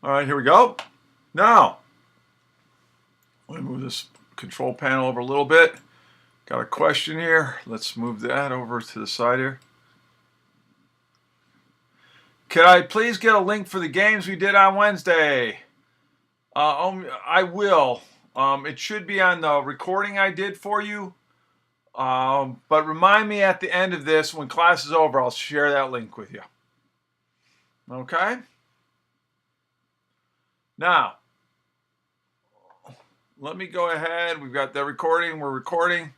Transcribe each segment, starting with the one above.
All right, here we go. Now, let me move this control panel over a little bit. Got a question here. Let's move that over to the side here. Can I please get a link for the games we did on Wednesday? I will. It should be on the recording I did for you. But remind me at the end of this, when class is over, I'll share that link with you. Okay? Now, let me go ahead. We've got the recording. We're recording.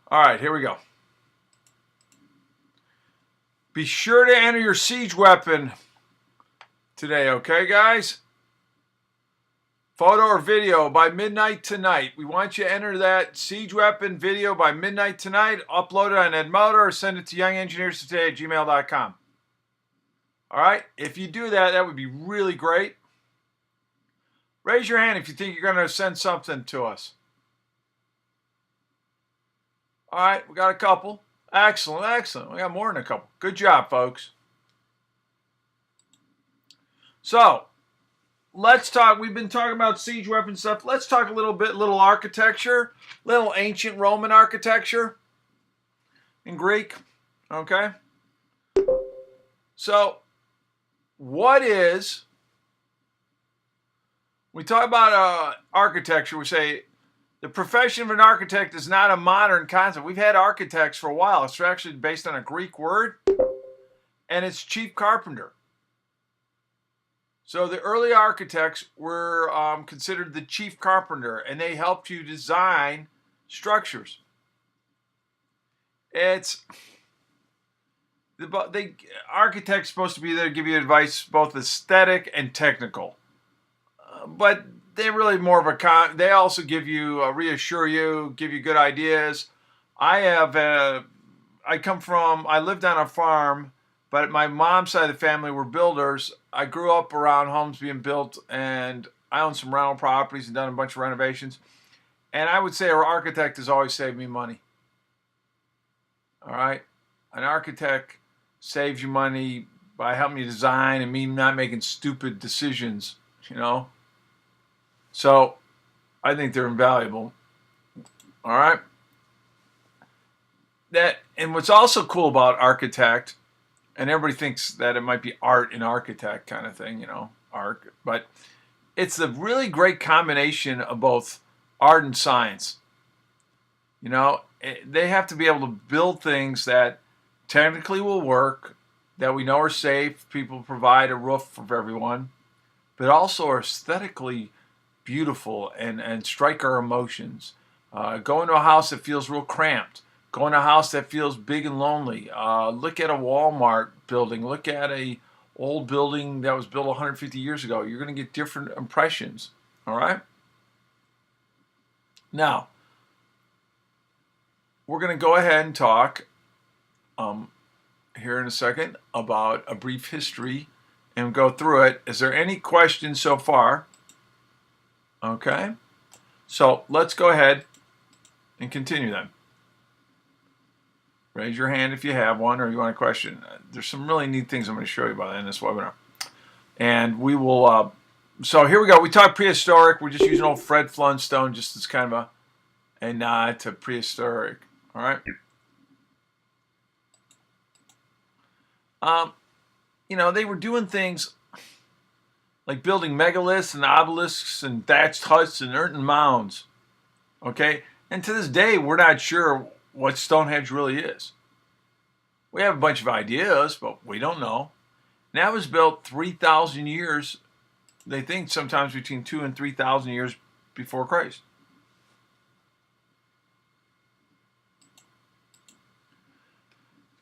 All right, here we go. Be sure to enter your siege weapon today, okay, guys? Photo or video by midnight tonight. We want you to enter that siege weapon video by midnight tonight. Upload it on Edmodo or send it to youngengineerstoday@gmail.com. All right? If you do that, that would be really great. Raise your hand if you think you're going to send something to us. All right, we got a couple. Excellent, excellent. We got more than a couple. Good job, folks. So, let's talk. We've been talking about siege weapon stuff. Let's talk a little architecture, little ancient Roman architecture in Greek. Okay? So, we talk about architecture, we say the profession of an architect is not a modern concept. We've had architects for a while. It's actually based on a Greek word, and it's chief carpenter. So the early architects were considered the chief carpenter, and they helped you design structures. Architects supposed to be there to give you advice, both aesthetic and technical. But they're really more of they also give you, reassure you, give you good ideas. I lived on a farm, but my mom's side of the family were builders. I grew up around homes being built, and I own some rental properties and done a bunch of renovations. And I would say our architect has always saved me money. All right? An architect saves you money by helping you design and me not making stupid decisions, you know? So, I think they're invaluable. All right? And what's also cool about architect, and everybody thinks that it might be art and architect kind of thing, you know, art, but it's a really great combination of both art and science. You know, they have to be able to build things that technically will work, that we know are safe, people provide a roof for everyone, but also are aesthetically beautiful and strike our emotions. Go into a house that feels real cramped. Go into a house that feels big and lonely. Look at a Walmart building. Look at a old building that was built 150 years ago. You're going to get different impressions. All right? Now, we're going to go ahead and talk here in a second about a brief history and go through it. Is there any questions so far? Okay, so let's go ahead and continue then. Raise your hand if you have one or you want a question. There's some really neat things I'm going to show you by the end of this webinar. And we will, so here we go. We talked prehistoric. We're just using old Fred Flintstone just as kind of a nod to prehistoric. All right. You know, they were doing things like building megaliths and obelisks and thatched huts and earthen mounds. Okay? And to this day, we're not sure what Stonehenge really is. We have a bunch of ideas, but we don't know. And that was built 3,000 years, they think sometimes between 2,000 and 3,000 years before Christ.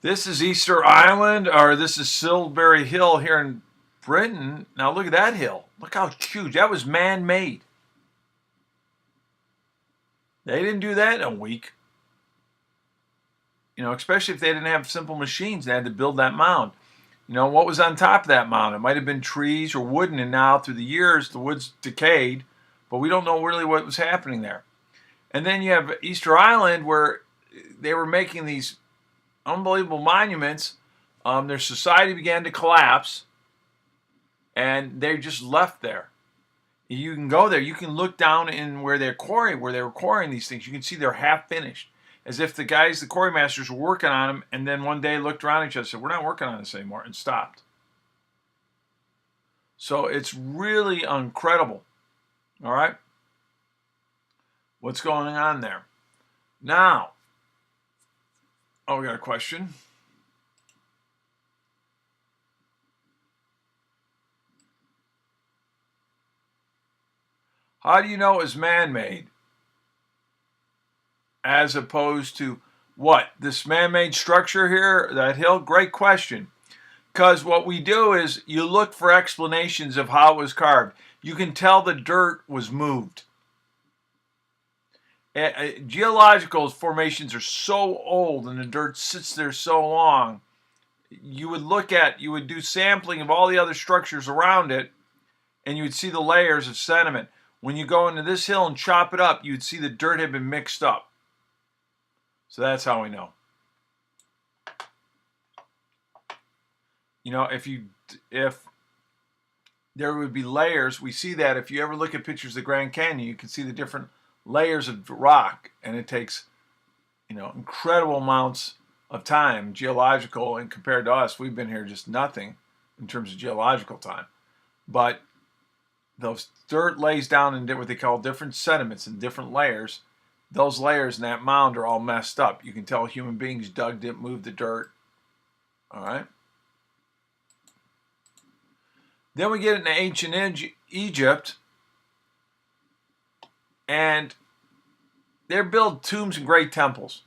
This is Easter Island, or this is Silbury Hill here in Britain. Now look at that hill. Look how huge. That was man-made. They didn't do that in a week. You know, especially if they didn't have simple machines. They had to build that mound. You know, what was on top of that mound? It might have been trees or wooden, and now through the years, the wood's decayed, but we don't know really what was happening there. And then you have Easter Island, where they were making these unbelievable monuments. Their society began to collapse. and they're just left there. You can go there. You can look down in where they were quarrying these things. You can see they're half finished, as if the guys, the quarry masters, were working on them, and then one day looked around at each other and said, "We're not working on this anymore," and stopped. So it's really incredible. All right, what's going on there? Now, we got a question. How do you know it's man-made as opposed to what? This man-made structure here, that hill? Great question. Because what we do is you look for explanations of how it was carved. You can tell the dirt was moved. Geological formations are so old and the dirt sits there so long. You would do sampling of all the other structures around it, and you would see the layers of sediment. When you go into this hill and chop it up, you'd see the dirt had been mixed up. So that's how we know. You know, if there would be layers, we see that if you ever look at pictures of the Grand Canyon, you can see the different layers of rock, and it takes, incredible amounts of time, geological, and compared to us, we've been here just nothing in terms of geological time. But those dirt lays down in what they call different sediments and different layers. Those layers in that mound are all messed up. You can tell human beings dug it, moved the dirt. All right. Then we get into ancient Egypt, and they build tombs and great temples.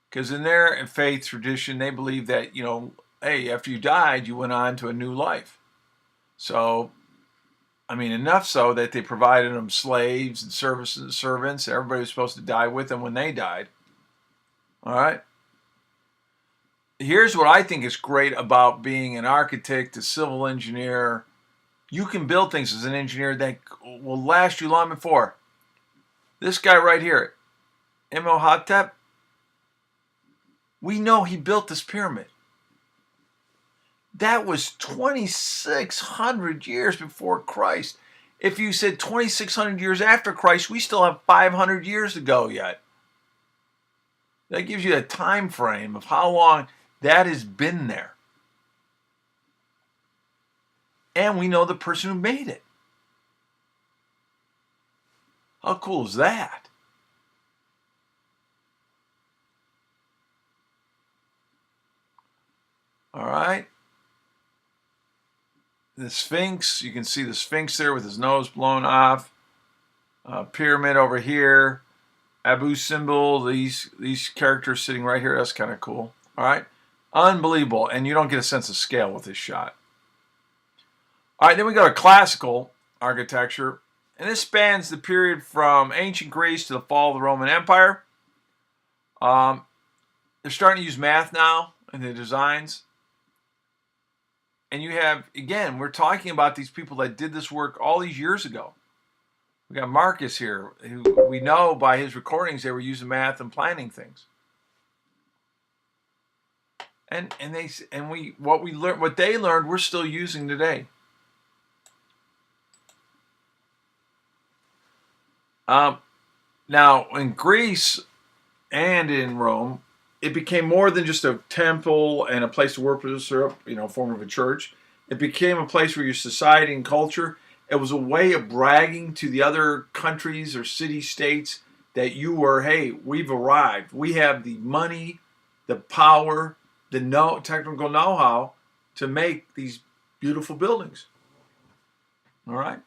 Because in their faith tradition, they believe that, hey, after you died, you went on to a new life. So, enough so that they provided them slaves and servants. Everybody was supposed to die with them when they died. All right. Here's what I think is great about being an architect, a civil engineer. You can build things as an engineer that will last you long before. This guy right here, Imhotep, we know he built this pyramid. That was 2,600 years before Christ. If you said 2,600 years after Christ, we still have 500 years to go yet. That gives you a time frame of how long that has been there. And we know the person who made it. How cool is that? All right. The Sphinx, you can see the Sphinx there with his nose blown off. Pyramid over here. Abu symbol, these characters sitting right here. That's kind of cool. All right. Unbelievable. And you don't get a sense of scale with this shot. All right, then we go to classical architecture. And this spans the period from ancient Greece to the fall of the Roman Empire. They're starting to use math now in the designs. And you have, again, we're talking about these people that did this work all these years ago. We got Marcus here, who we know by his recordings they were using math and planning things. What they learned, we're still using today. Now, in Greece and in Rome, it became more than just a temple and a place to worship, form of a church. It became a place where your society and culture, it was a way of bragging to the other countries or city-states that you were, hey, we've arrived. We have the money, the power, the technical know-how to make these beautiful buildings. All right?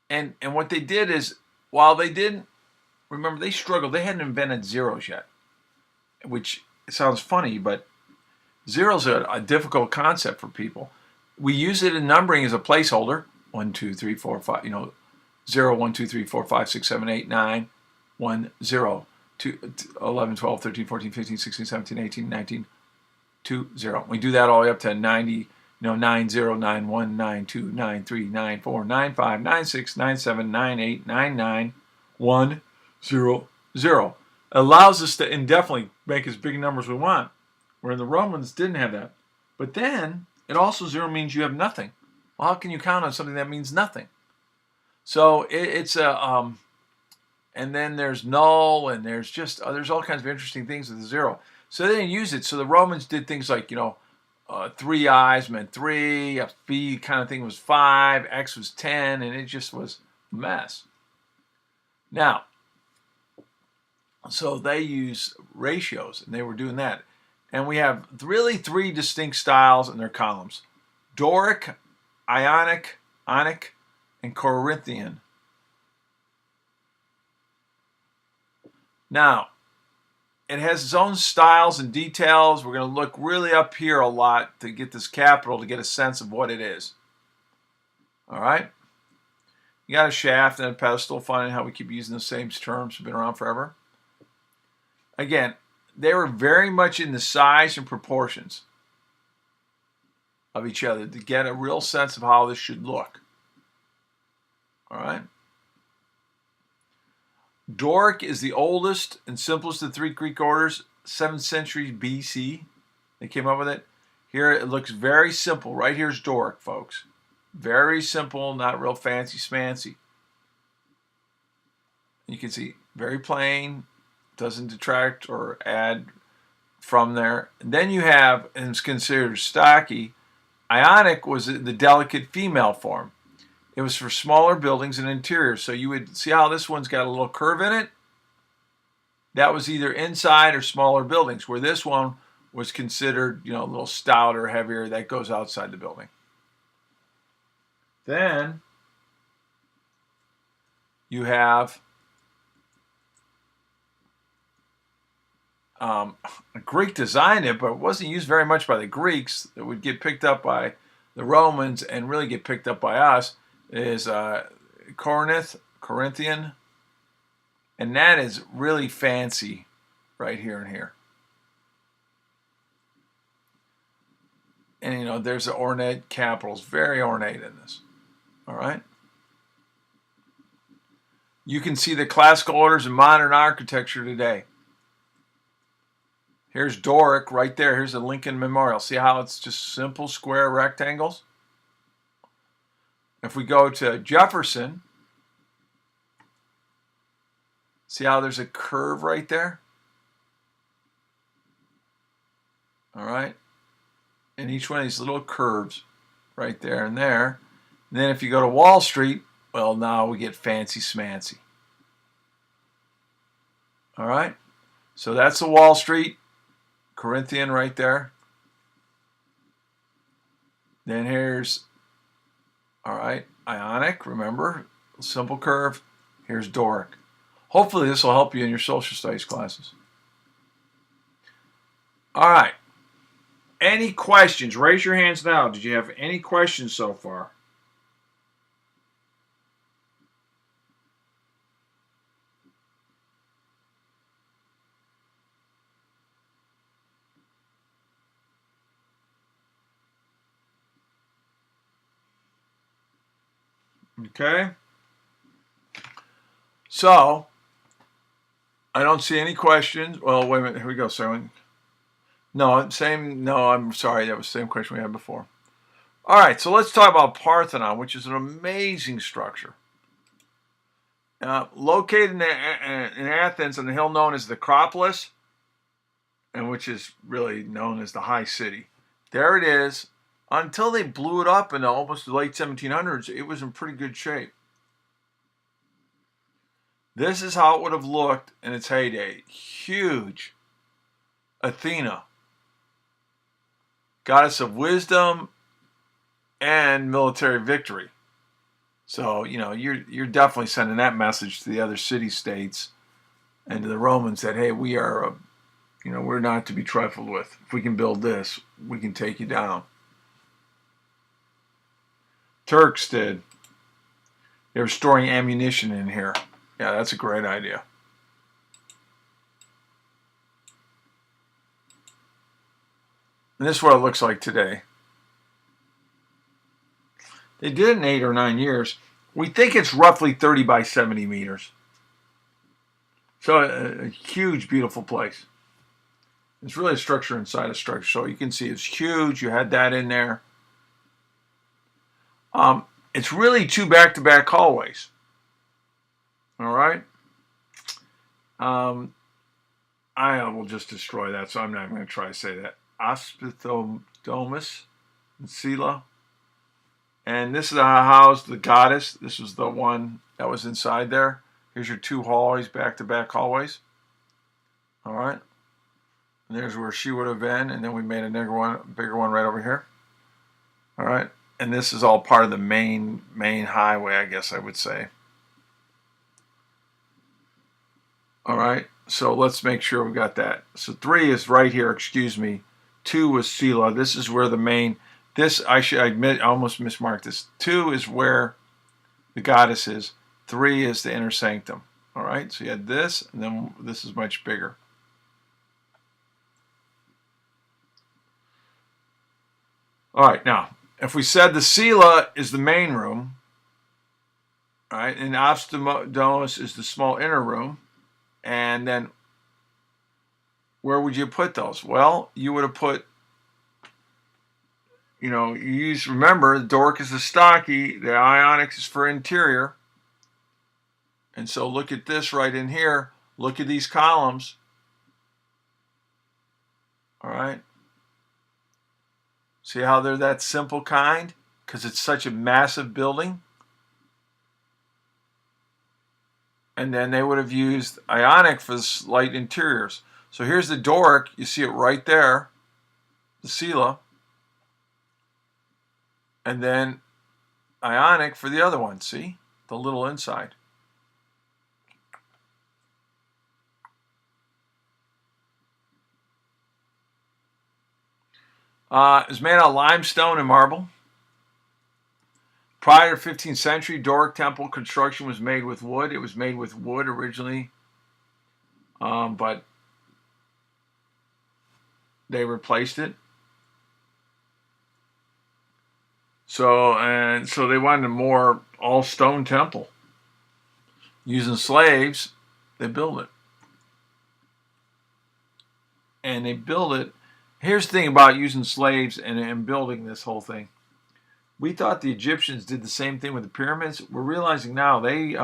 And what they did is, while they didn't, remember, they struggled. They hadn't invented zeros yet, which sounds funny, but zeros are a difficult concept for people. We use it in numbering as a placeholder. 1, 2, 3, 4, 5, 0, 1, 2, 3, 4, 5, 6, 7, 8, 9, 1, 0, 2, 11, 12, 13, 14, 15, 16, 17, 18, 19, 2, 0. We do that all the way up to 90, 9, 0, 9, 1, 9, 2, 9, 3, 9, 4, 9, 5, 9, 6, 9, 7, 9, 8, 9, 9, 1, 0, 0. Allows us to indefinitely make as big numbers we want. where the Romans didn't have that. But then it also zero means you have nothing. Well, how can you count on something that means nothing? So it's a and then there's null, and there's just there's all kinds of interesting things with the zero. So they didn't use it. So the Romans did things like, 3 i's meant 3, a b kind of thing was 5, x was 10, and it just was a mess. Now, so they use ratios, and they were doing that. And we have really 3 distinct styles in their columns: Doric, Ionic, and Corinthian. Now, it has its own styles and details. We're going to look really up here a lot to get this capital to get a sense of what it is. All right? You got a shaft and a pedestal. Funny how we keep using the same terms. Have been around forever. Again, they were very much in the size and proportions of each other to get a real sense of how this should look. All right? Doric is the oldest and simplest of the 3 Greek orders, 7th century BC. They came up with it. Here it looks very simple. Right here's Doric, folks. Very simple, not real fancy smancy. You can see very plain, doesn't detract or add from there. And then you have, and it's considered stocky, Ionic was the delicate female form. It was for smaller buildings and interiors. So you would see how this one's got a little curve in it. That was either inside or smaller buildings, where this one was considered, a little stouter, heavier. That goes outside the building. Then you have a Greek designed it, but it wasn't used very much by the Greeks. It would get picked up by the Romans and really get picked up by us. Is Corinthian, and that is really fancy right here and here. And there's the ornate capitals, very ornate in this. All right. You can see the classical orders in modern architecture today. Here's Doric right there. Here's the Lincoln Memorial. See how it's just simple square rectangles? If we go to Jefferson, see how there's a curve right there? All right. And each one of these little curves right there and there. And then if you go to Wall Street, well, now we get fancy smancy. All right. So that's the Wall Street, Corinthian right there. Then here's, all right, Ionic, remember, simple curve. Here's Doric. Hopefully this will help you in your social studies classes. All right. Any questions? Raise your hands now. Did you have any questions so far? Okay. So, I don't see any questions. Well, wait a minute. Here we go. Sorry. No, I'm sorry. That was the same question we had before. All right. So let's talk about Parthenon, which is an amazing structure. Located in Athens on the hill known as the Acropolis, and which is really known as the High City. There it is. Until they blew it up in almost the late 1700s, it was in pretty good shape. This is how it would have looked in its heyday. Huge. Athena, goddess of wisdom and military victory. So, you're definitely sending that message to the other city-states and to the Romans that, hey, we are, we're not to be trifled with. If we can build this, we can take you down. Turks did. They were storing ammunition in here. Yeah, that's a great idea. And this is what it looks like today. They did it in 8 or 9 years. We think it's roughly 30 by 70 meters. So a huge, beautiful place. It's really a structure inside a structure. So you can see it's huge. You had that in there. It's really 2 back-to-back hallways. All right. I will just destroy that, so I'm not going to try to say that. Ospithodomus and Sela. And this is how housed the goddess. This was the one that was inside there. Here's your 2 hallways, back-to-back hallways. All right. And there's where she would have been, and then we made another one, bigger one right over here. All right. And this is all part of the main highway, I guess I would say. All right. So let's make sure we got that. So 3 is right here, excuse me. 2 was Sela. This is where the main, this, I admit, I almost mismarked this. 2 is where the goddess is. 3 is the inner sanctum. All right. So you had this, and then this is much bigger. All right. Now, if we said the Sela is the main room, all right, and Ospithodomus is the small inner room, and then where would you put those? Well, you would have put, you know, remember, the Doric is the stocky, the Ionics is for interior. And so look at this right in here. Look at these columns. All right. See how they're that simple kind? Because it's such a massive building. And then they would have used Ionic for the light interiors. So here's the Doric. You see it right there. The Sela. And then Ionic for the other one. See? The little inside. It's made out of limestone and marble. Prior to 15th century, Doric temple construction was made with wood. It was made with wood originally, but they replaced it. So they wanted a more all stone temple. Using slaves, they built it. And they built it. Here's the thing about using slaves and building this whole thing. We thought the Egyptians did the same thing with the pyramids. We're realizing now they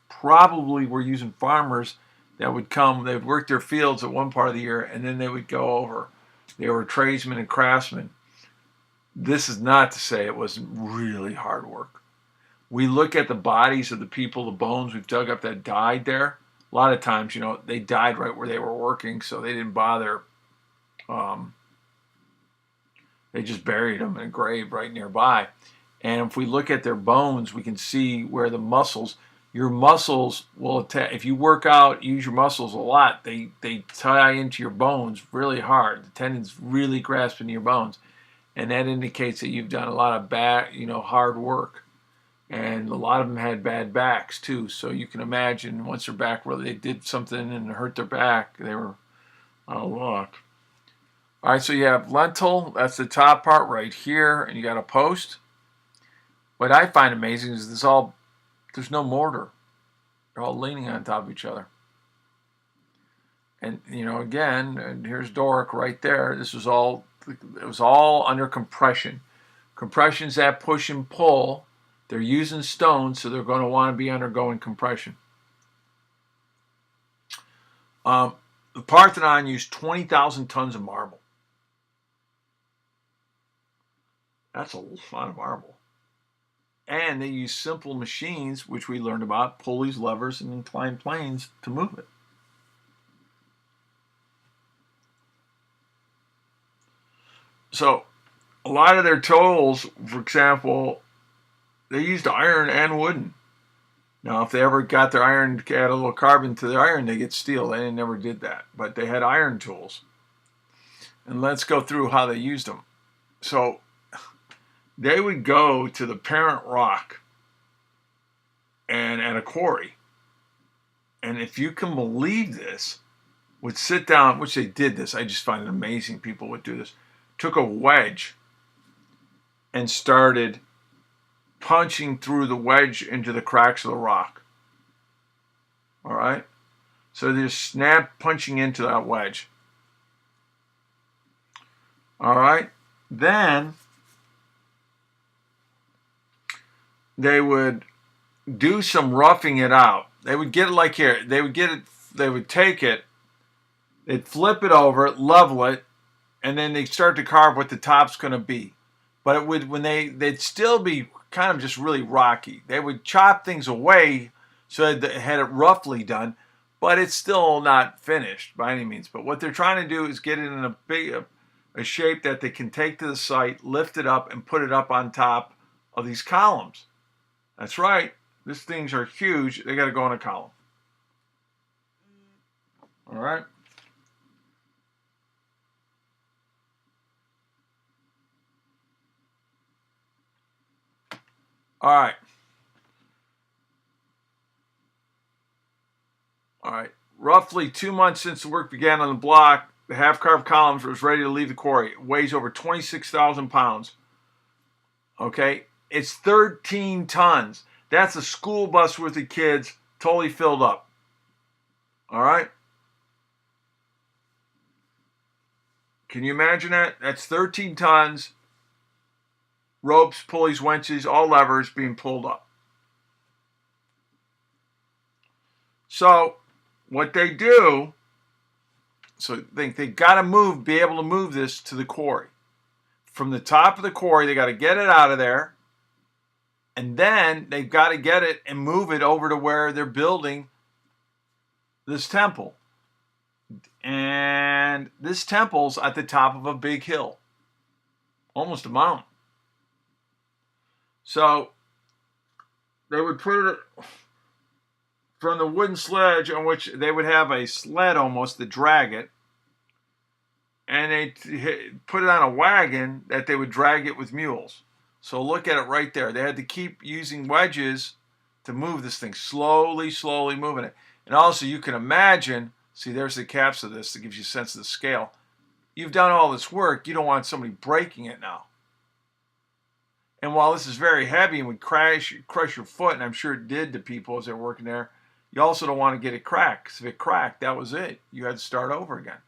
probably were using farmers that would come. They'd work their fields at one part of the year, and then they would go over. They were tradesmen and craftsmen. This is not to say it wasn't really hard work. We look at the bodies of the people, the bones we've dug up that died there. A lot of times, you know, they died right where they were working, so they didn't bother. They just buried them in a grave right nearby. And if we look at their bones, we can see where the muscles, your muscles will attack. If you work out, use your muscles a lot, they tie into your bones really hard. The tendons really grasp into your bones. And that indicates that you've done a lot of hard work. And a lot of them had bad backs too. So you can imagine once their back, where they did something and hurt their back, they were out of luck. All right, so you have lintel, that's the top part right here, and you got a post. What I find amazing is there's no mortar. They're all leaning on top of each other. And, you know, again, and here's Doric right there. It was all under compression. Compression's that push and pull. They're using stone, so they're going to want to be undergoing compression. The Parthenon used 20,000 tons of marble. That's a lot of marble. And they use simple machines, which we learned about, pulleys, levers, and inclined planes to move it. So a lot of their tools, for example, they used iron and wooden. Now, if they ever got their iron, add a little carbon to the iron, they get steel. They never did that. But they had iron tools. And let's go through how they used them. So they would go to the parent rock and at a quarry. And if you can believe this, would sit down, which they did this. I just find it amazing people would do this. Took a wedge and started punching through the wedge into the cracks of the rock. All right? So they're just punching into that wedge. All right. Then they would do some roughing it out. They would get it like here. They would take it, they'd flip it over, level it, and then they'd start to carve what the top's going to be. But it would, they'd still be kind of just really rocky. They would chop things away so they had it roughly done, but it's still not finished by any means. But what they're trying to do is get it in a shape that they can take to the site, lift it up, and put it up on top of these columns. That's right. These things are huge. They got to go in a column. All right. All right. All right. Roughly 2 months since the work began on the block, the half-carved columns was ready to leave the quarry. It weighs over 26,000 pounds. Okay. It's 13 tons. That's a school bus worth of kids totally filled up. All right. Can you imagine that? That's 13 tons. Ropes, pulleys, winches, all levers being pulled up. So what they do, so they got to be able to move this to the quarry. From the top of the quarry, they got to get it out of there. And then they've got to get it and move it over to where they're building this temple. And this temple's at the top of a big hill, almost a mountain. So they would put it from the wooden sledge on which they would have a sled almost to drag it. And they put it on a wagon that they would drag it with mules. So look at it right there. They had to keep using wedges to move this thing, slowly moving it. And also you can imagine, see there's the caps of this that gives you a sense of the scale. You've done all this work, you don't want somebody breaking it now. And while this is very heavy and would crush your foot, and I'm sure it did to people as they're working there, you also don't want to get it cracked. Because if it cracked, that was it. You had to start over again.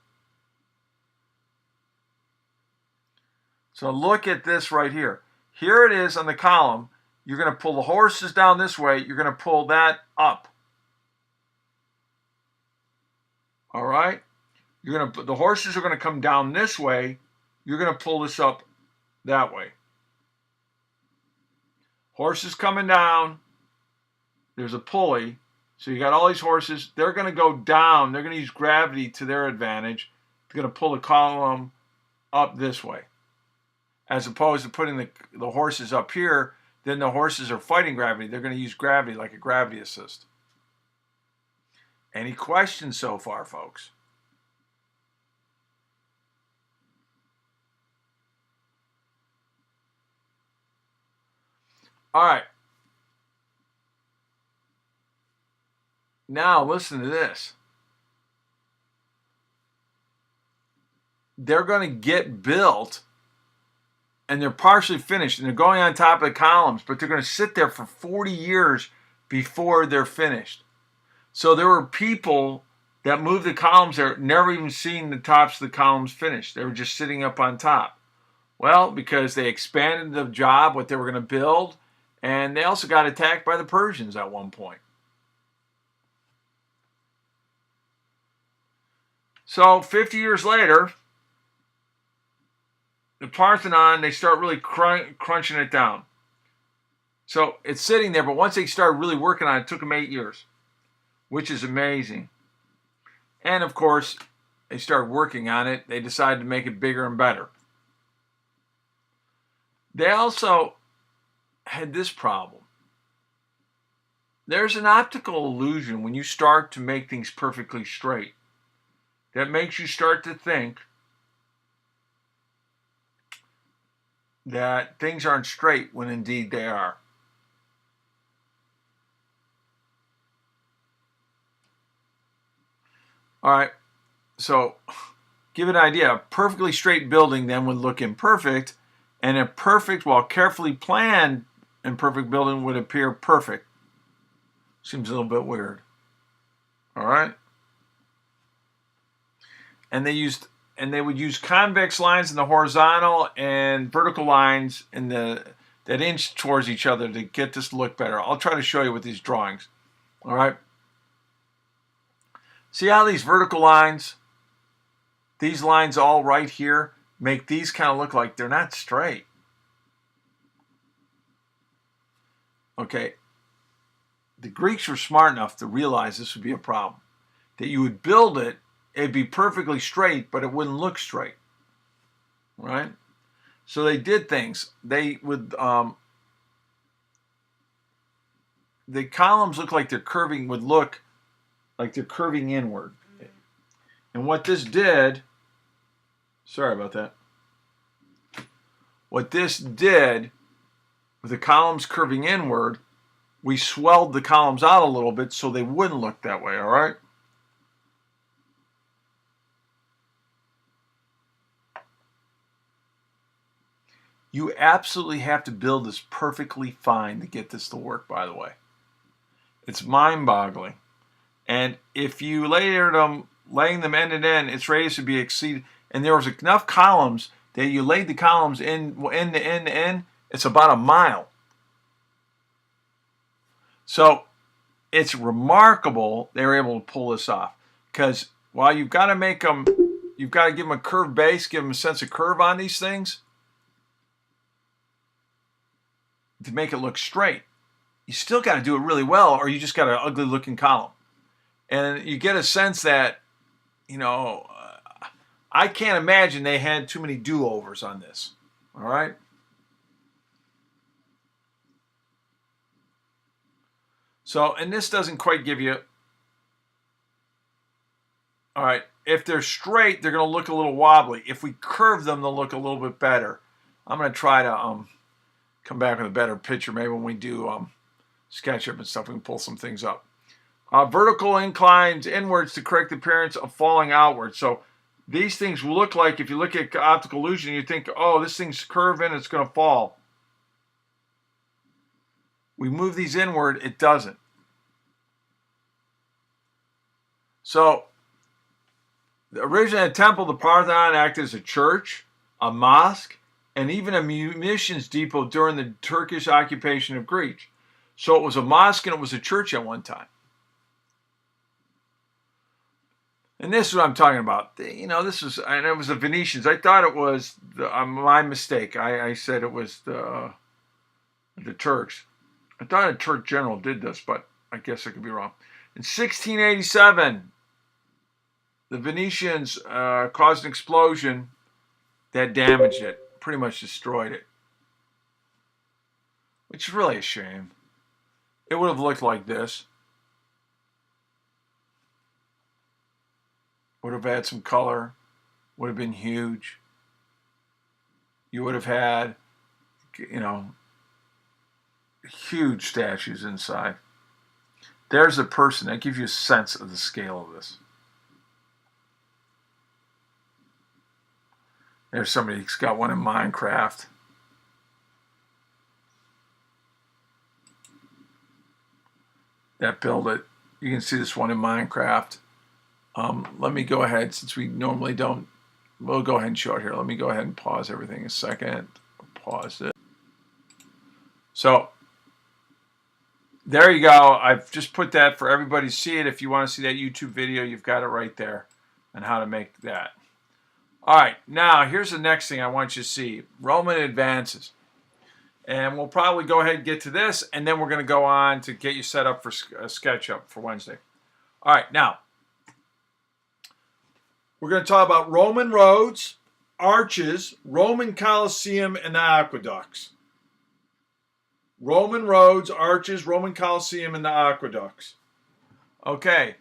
So look at this right here. Here it is on the column. You're going to pull the horses down this way. You're going to pull that up. All right? The horses are going to come down this way. You're going to pull this up that way. Horses coming down. There's a pulley. So you got all these horses. They're going to go down. They're going to use gravity to their advantage. They're going to pull the column up this way. As opposed to putting the horses up here, then the horses are fighting gravity. They're going to use gravity like a gravity assist. Any questions so far, folks? All right. Now listen to this. They're going to get built and they're partially finished and they're going on top of the columns, but they're going to sit there for 40 years before they're finished. So there were people that moved the columns there, never even seen the tops of the columns finished. They were just sitting up on top. Well, because they expanded the job, what they were going to build, and they also got attacked by the Persians at one point. So 50 years later, the Parthenon, they start really crunching it down. So it's sitting there, but once they started really working on it, it took them 8 years, which is amazing. And of course, they started working on it. They decided to make it bigger and better. They also had this problem. There's an optical illusion when you start to make things perfectly straight that makes you start to think that things aren't straight when indeed they are. All right, so give an idea. A perfectly straight building then would look imperfect, and a perfect, while carefully planned and perfect building would appear perfect. Seems a little bit weird. All right. and they would use convex lines in the horizontal and vertical lines in that inch towards each other to get this to look better. I'll try to show you with these drawings. All right. See how these vertical lines, these lines all right here, make these kind of look like they're not straight. Okay. The Greeks were smart enough to realize this would be a problem. That you would build it, it'd be perfectly straight, but it wouldn't look straight. Right? So they did things. They would, the columns look like they're curving, would look like they're curving inward. And what this did, sorry about that. What this did, with the columns curving inward, we swelled the columns out a little bit so they wouldn't look that way, all right? You absolutely have to build this perfectly fine to get this to work, by the way. It's mind-boggling. And if you laying them end to end, its radius would be exceeded. And there was enough columns that you laid the columns in end to end to end. It's about a mile. So it's remarkable they were able to pull this off. Because while you've got to make them, you've got to give them a curved base, give them a sense of curve on these things to make it look straight. You still got to do it really well, or you just got an ugly looking column. And you get a sense that, you know, I can't imagine they had too many do-overs on this. All right? So, and this doesn't quite give you, all right, if they're straight, they're going to look a little wobbly. If we curve them, they'll look a little bit better. I'm going to try to come back with a better picture. Maybe when we do Sketchup and stuff, we can pull some things up. Vertical inclines inwards to correct the appearance of falling outwards. So these things will look like, if you look at optical illusion, you think, oh, this thing's curving, it's going to fall. We move these inward, it doesn't. So the original temple, the Parthenon, acted as a church, a mosque, and even a munitions depot during the Turkish occupation of Greece. So it was a mosque and it was a church at one time. And this is what I'm talking about. You know, this was, and it was the Venetians. I thought it was my mistake. I said it was the Turks. I thought a Turk general did this, but I guess I could be wrong. In 1687, the Venetians caused an explosion that damaged it, pretty much destroyed it, which is really a shame. It would have looked like this. Would have had some color, would have been huge. You would have had, you know, huge statues inside. There's a person. That gives you a sense of the scale of this. There's somebody who's got one in Minecraft. That built it. You can see this one in Minecraft. Let me go ahead, since we normally don't, we'll go ahead and show it here. Let me go ahead and pause everything a second. Pause it. So, there you go. I've just put that for everybody to see it. If you want to see that YouTube video, you've got it right there on how to make that. All right, now here's the next thing I want you to see. Roman advances. And we'll probably go ahead and get to this, and then we're going to go on to get you set up for Sketchup for Wednesday. All right, now, we're going to talk about Roman roads, arches, Roman coliseum, and the aqueducts. Roman roads, arches, Roman coliseum, and the aqueducts. Okay. You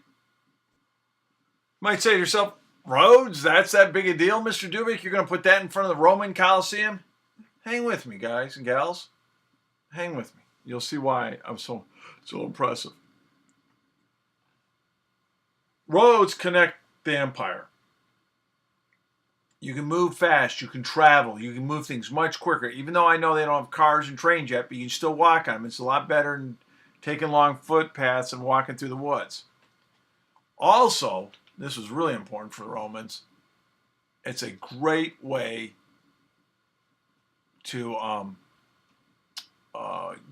might say to yourself, roads? That's that big a deal, Mr. Dubik? You're going to put that in front of the Roman coliseum? Hang with me, guys and gals. Hang with me. You'll see why I'm so impressive. Roads connect the empire. You can move fast, you can travel, you can move things much quicker. Even though I know they don't have cars and trains yet, but you can still walk on them. It's a lot better than taking long footpaths and walking through the woods. Also, this was really important for the Romans, It's a great way to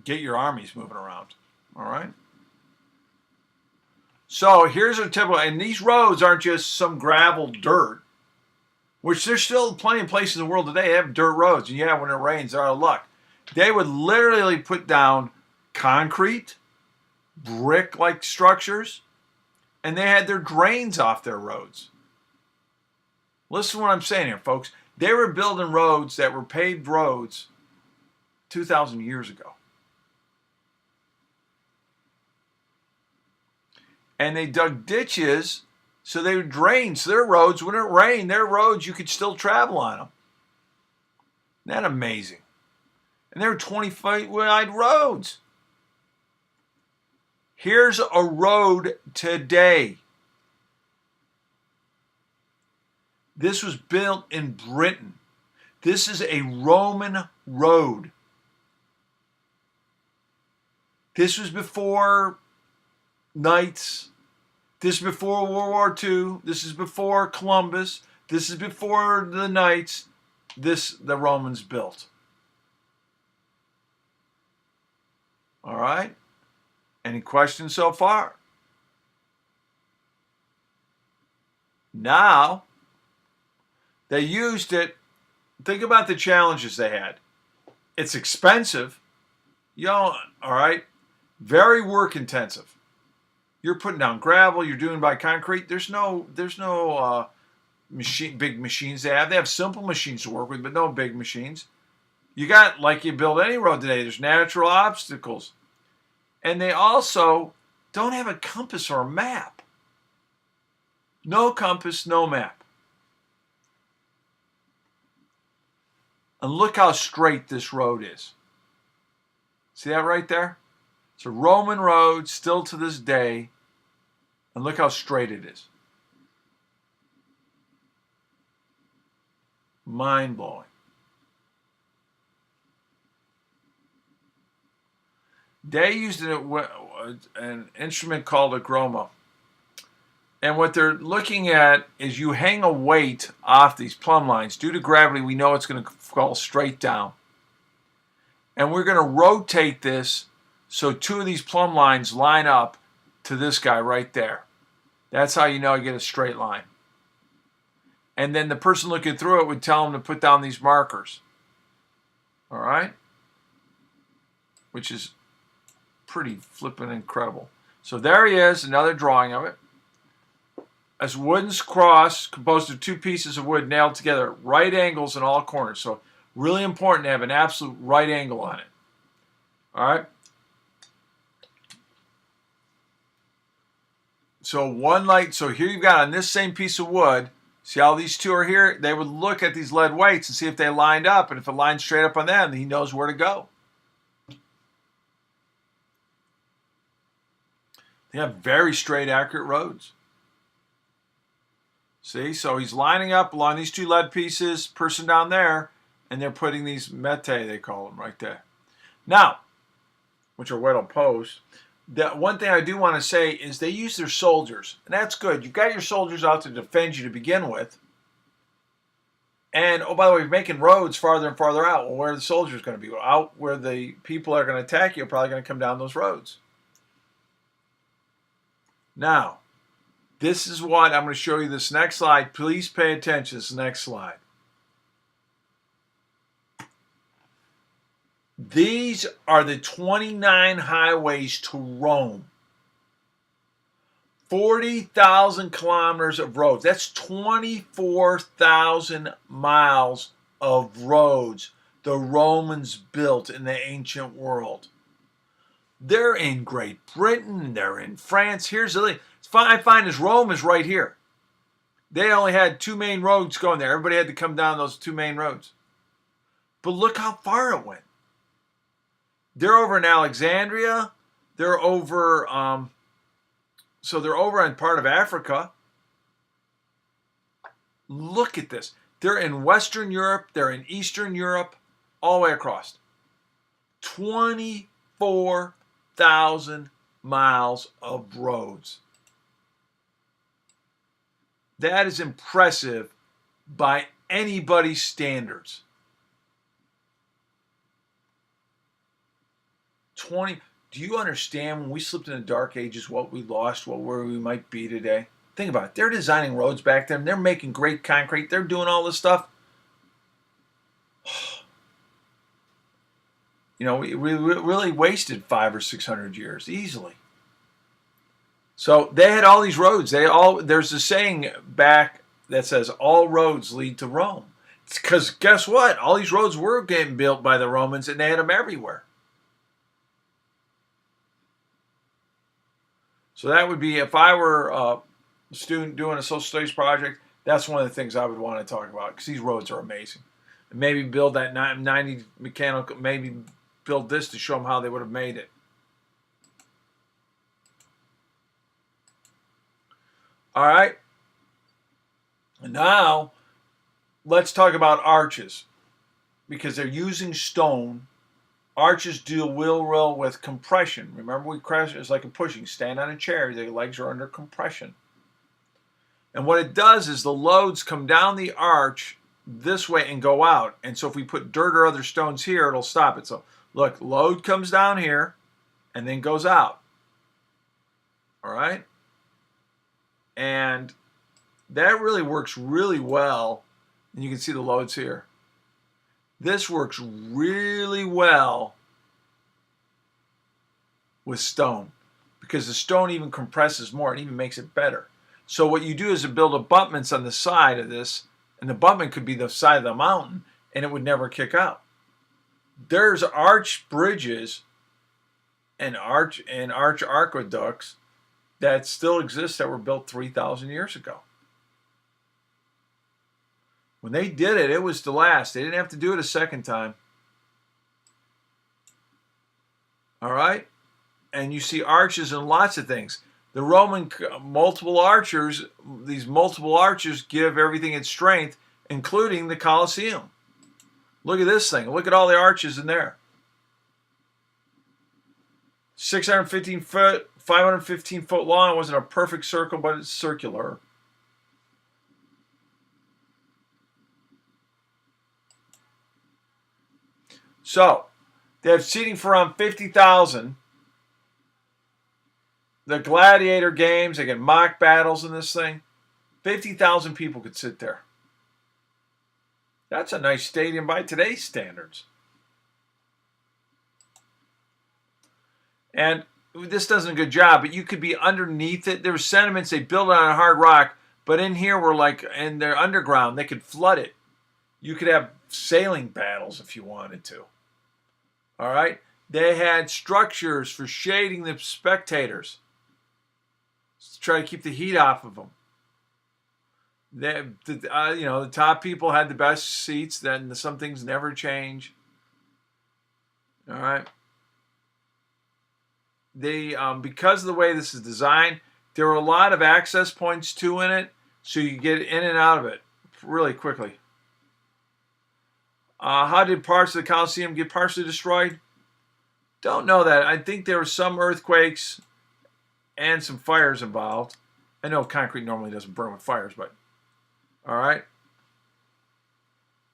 get your armies moving around. All right. So here's a typical, and these roads aren't just some gravel dirt, which there's still plenty of places in the world today that have dirt roads. And yeah, when it rains, they're out of luck. They would literally put down concrete, brick-like structures, and they had their drains off their roads. Listen to what I'm saying here, folks. They were building roads that were paved roads 2,000 years ago. And they dug ditches so they would drain. So their roads, when it rained, their roads, you could still travel on them. Isn't that amazing? And they were 20-foot wide roads. Here's a road today. This was built in Britain. This is a Roman road. This was before knights. This is before World War II. This is before Columbus. This is before the knights. This the Romans built. All right? Any questions so far? Now, they used it. Think about the challenges they had. It's expensive. All right? Very work intensive. You're putting down gravel. You're doing by concrete. There's no big machines they have. They have simple machines to work with, but no big machines. You got, like you build any road today, there's natural obstacles. And they also don't have a compass or a map. No compass, no map. And look how straight this road is. See that right there? It's a Roman road still to this day. And look how straight it is. Mind-blowing. They used an instrument called a groma. And what they're looking at is you hang a weight off these plumb lines. Due to gravity, we know it's going to fall straight down. And we're going to rotate this so two of these plumb lines line up to this guy right there. That's how you know you get a straight line. And then the person looking through it would tell them to put down these markers. All right? Which is pretty flippin' incredible. So there he is, another drawing of it. A wooden cross composed of two pieces of wood nailed together, right angles in all corners. So really important to have an absolute right angle on it. All right? So here you've got on this same piece of wood, see how these two are here? They would look at these lead weights and see if they lined up, and if it lined straight up on them, he knows where to go. They have very straight, accurate roads. See, so he's lining up along these two lead pieces, person down there, and they're putting these mete, they call them, right there. Now, which are whittled posts. The one thing I do want to say is they use their soldiers, and that's good. You've got your soldiers out to defend you to begin with. And, oh, by the way, you're making roads farther and farther out. Well, where are the soldiers going to be? Out where the people are going to attack you are probably going to come down those roads. Now, this is what I'm going to show you this next slide. Please pay attention to this next slide. These are the 29 highways to Rome. 40,000 kilometers of roads. That's 24,000 miles of roads the Romans built in the ancient world. They're in Great Britain. They're in France. Here's the thing. I find is Rome is right here. They only had two main roads going there. Everybody had to come down those two main roads. But look how far it went. They're over in Alexandria. They're over, so they're over in part of Africa. Look at this. They're in Western Europe. They're in Eastern Europe, all the way across. 24,000 miles of roads. That is impressive by anybody's standards. 20. Do you understand when we slipped in the dark ages what we lost, where we might be today? Think about it. They're designing roads back then. They're making great concrete. They're doing all this stuff. You know, we really wasted 500 or 600 years easily. So they had all these roads. There's a saying back that says all roads lead to Rome. It's because guess what? All these roads were getting built by the Romans, and they had them everywhere. So that would be, if I were a student doing a social studies project, that's one of the things I would want to talk about, because these roads are amazing. And maybe build that 90 mechanical, maybe build this to show them how they would have made it. All right. And now, let's talk about arches, because they're using stone. Arches deal well with compression. Remember, we crash, it's like a pushing. Stand on a chair, the legs are under compression. And what it does is the loads come down the arch this way and go out. And so if we put dirt or other stones here, it'll stop it. So look, load comes down here and then goes out. All right? And that really works really well. And you can see the loads here. This works really well with stone, because the stone even compresses more. It even makes it better. So what you do is to build abutments on the side of this, and the abutment could be the side of the mountain, and it would never kick out. There's arch bridges and arch aqueducts that still exist that were built 3,000 years ago. When they did it, it was to last. They didn't have to do it a second time. All right? And you see arches in lots of things. The Roman multiple arches, these multiple arches give everything its strength, including the Coliseum. Look at this thing. Look at all the arches in there. 615 foot, 515 foot long. It wasn't a perfect circle, but it's circular. So, they have seating for around 50,000. The gladiator games, they get mock battles in this thing. 50,000 people could sit there. That's a nice stadium by today's standards. And this does a good job, but you could be underneath it. There were sediments, they built it on hard rock, but in here we're like, and they're underground, they could flood it. You could have sailing battles if you wanted to. All right? They had structures for shading the spectators to try to keep the heat off of them. The top people had the best seats. Then some things never change. All right. They because of the way this is designed, there were a lot of access points too in it, so you get in and out of it really quickly. How did parts of the Coliseum get partially destroyed? Don't know that. I think there were some earthquakes and some fires involved. I know concrete normally doesn't burn with fires, but all right.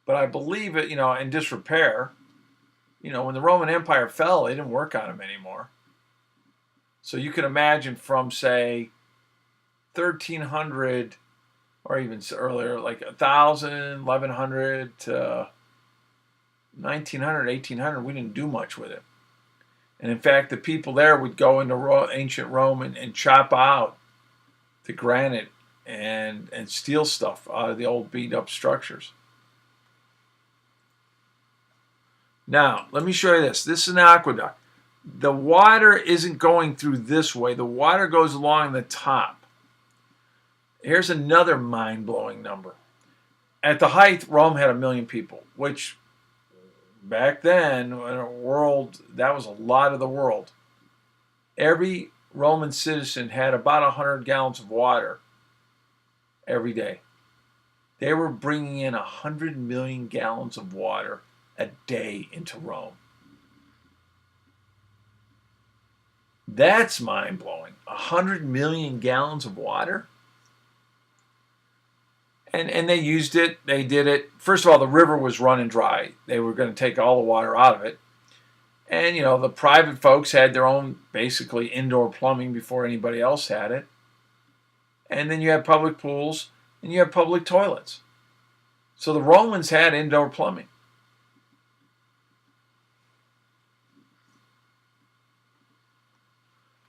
But I believe it, in disrepair. When the Roman Empire fell, they didn't work on them anymore. So you can imagine from, say, 1300 or even earlier, like 1000, 1100 to 1900, 1800, we didn't do much with it. And in fact, the people there would go into ancient Rome and chop out the granite and steal stuff out of the old beat-up structures. Now, let me show you this. This is an aqueduct. The water isn't going through this way. The water goes along the top. Here's another mind-blowing number. At the height, Rome had 1 million people, which back then, in a world, that was a lot of the world. Every Roman citizen had about 100 gallons of water every day. They were bringing in 100 million gallons of water a day into Rome. That's mind-blowing. 100 million gallons of water? And they used it. They did it. First of all, the river was running dry. They were going to take all the water out of it. And, the private folks had their own, basically, indoor plumbing before anybody else had it. And then you had public pools, and you had public toilets. So the Romans had indoor plumbing.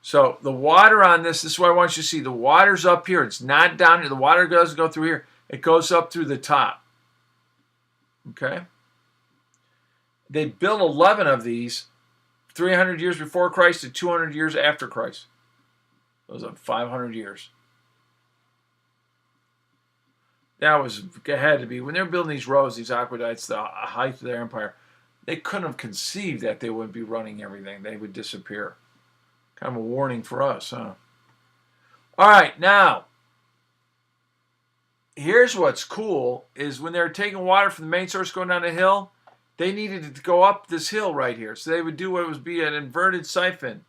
So the water on this is what I want you to see. The water's up here. It's not down here. The water doesn't go through here. It goes up through the top. Okay? They built 11 of these 300 years before Christ to 200 years after Christ. Those are 500 years. That had to be, when they're building these roads, these aqueducts, the height of their empire, they couldn't have conceived that they would be running everything. They would disappear. Kind of a warning for us, huh? All right, now, here's what's cool, is when they were taking water from the main source going down the hill, they needed it to go up this hill right here. So they would do what would be an inverted siphon.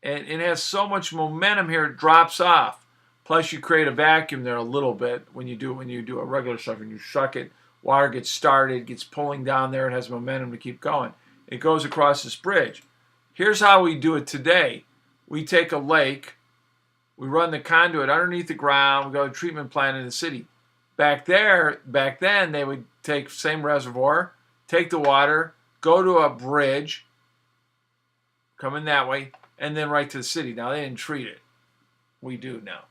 And it has so much momentum here, it drops off. Plus, you create a vacuum there a little bit when you do a regular siphon. You suck it, water gets started, gets pulling down there, it has momentum to keep going. It goes across this bridge. Here's how we do it today. We take a lake, we run the conduit underneath the ground, we go to a treatment plant in the city. Back then, they would take the same reservoir, take the water, go to a bridge, come in that way, and then right to the city. Now, they didn't treat it. We do now.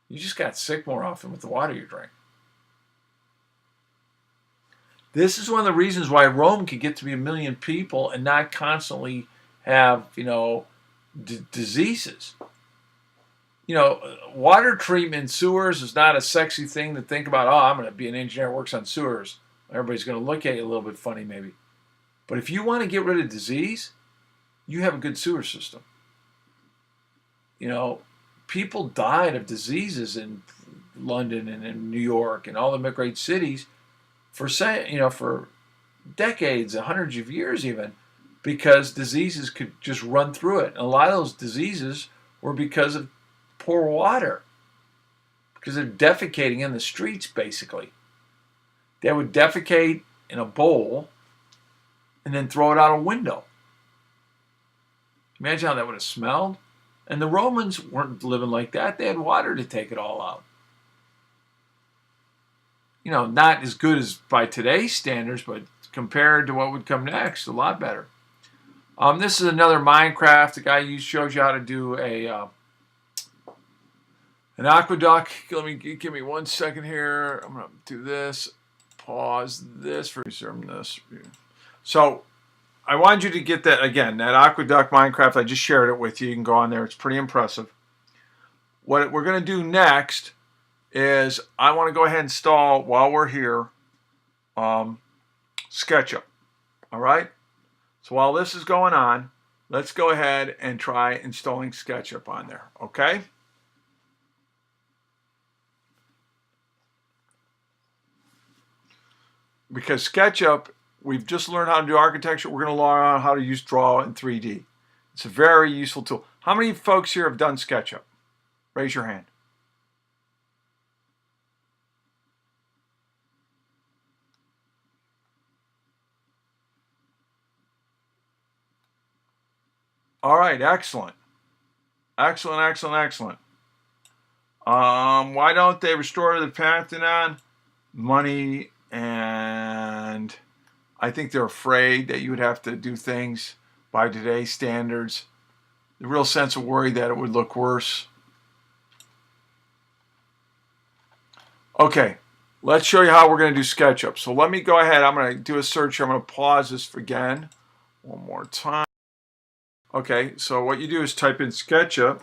You just got sick more often with the water you drink. This is one of the reasons why Rome could get to be 1 million people and not constantly have, diseases. Water treatment, sewers is not a sexy thing to think about. Oh, I'm going to be an engineer who works on sewers. Everybody's going to look at you a little bit funny maybe. But if you want to get rid of disease, you have a good sewer system. People died of diseases in London and in New York and all the great cities for decades, hundreds of years even, because diseases could just run through it. And a lot of those diseases were because of poor water, because they're defecating in the streets, basically. They would defecate in a bowl and then throw it out a window. Imagine how that would have smelled. And the Romans weren't living like that. They had water to take it all out. Not as good as by today's standards, but compared to what would come next, a lot better. This is another Minecraft. The guy shows you how to do an aqueduct. Give me 1 second here. I'm going to do this. Pause this. Resume this. So I wanted you to get that, again, that Aqueduct Minecraft. I just shared it with you. You can go on there. It's pretty impressive. What we're going to do next is I want to go ahead and install, while we're here, Sketchup. All right? So while this is going on, let's go ahead and try installing Sketchup on there. Okay? Because Sketchup, we've just learned how to do architecture. We're going to learn how to use Draw in 3D. It's a very useful tool. How many folks here have done Sketchup? Raise your hand. All right, excellent. Excellent. Why don't they restore the Parthenon? Money, and I think they're afraid that you would have to do things by today's standards. The real sense of worry that it would look worse. Okay, let's show you how we're going to do SketchUp. So let me go ahead. I'm going to do a search here. I'm going to pause this again one more time. Okay, so what you do is type in SketchUp.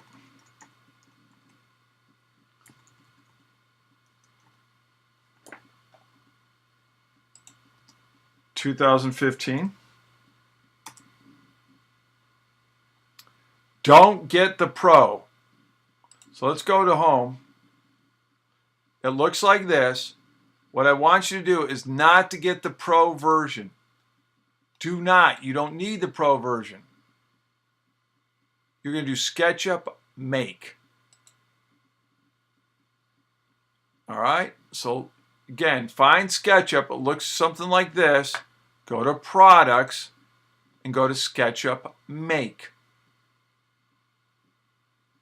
(2015). Don't get the Pro. So let's go to Home. It looks like this. What I want you to do is not to get the Pro version. Do not. You don't need the Pro version. You're going to do SketchUp Make. All right, so again, find SketchUp. It looks something like this. Go to Products and go to SketchUp Make.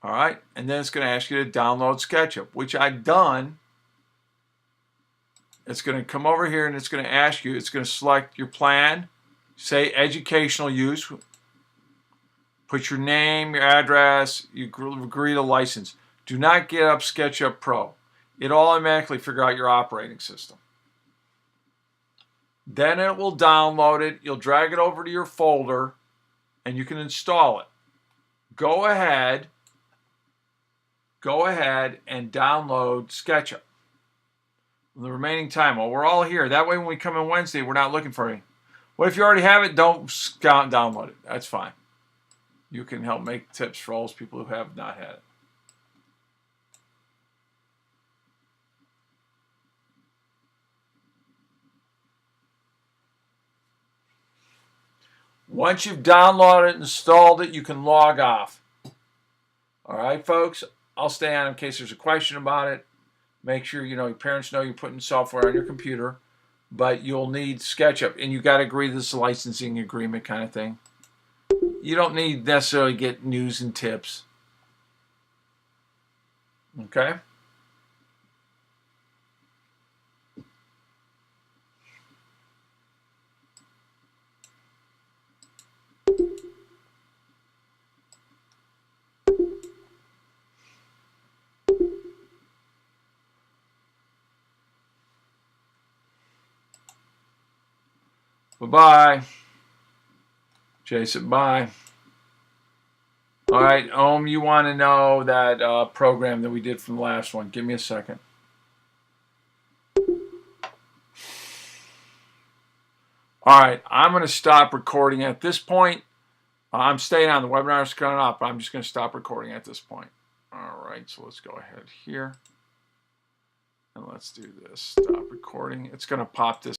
All right, and then it's going to ask you to download SketchUp, which I've done. It's going to come over here and it's going to ask you, it's going to select your plan, say educational use, put your name, your address, you agree to license. Do not get up SketchUp Pro. It'll automatically figure out your operating system. Then it will download it. You'll drag it over to your folder and you can install it. Go ahead and download SketchUp. The remaining time, well, we're all here. That way when we come in Wednesday, we're not looking for any. Well, if you already have it, don't download it. That's fine. You can help make tips for all those people who have not had it. Once you've downloaded it and installed it, you can log off. All right, folks? I'll stay on in case there's a question about it. Make sure your parents know you're putting software on your computer, but you'll need SketchUp, and you got to agree to this licensing agreement kind of thing. You don't need necessarily get news and tips. Okay? Bye-bye. Jason, bye. All right, you want to know that program that we did from the last one. Give me a second. All right, I'm going to stop recording at this point. I'm staying on. The webinar is coming up. I'm just going to stop recording at this point. All right, so let's go ahead here. And let's do this. Stop recording. It's going to pop this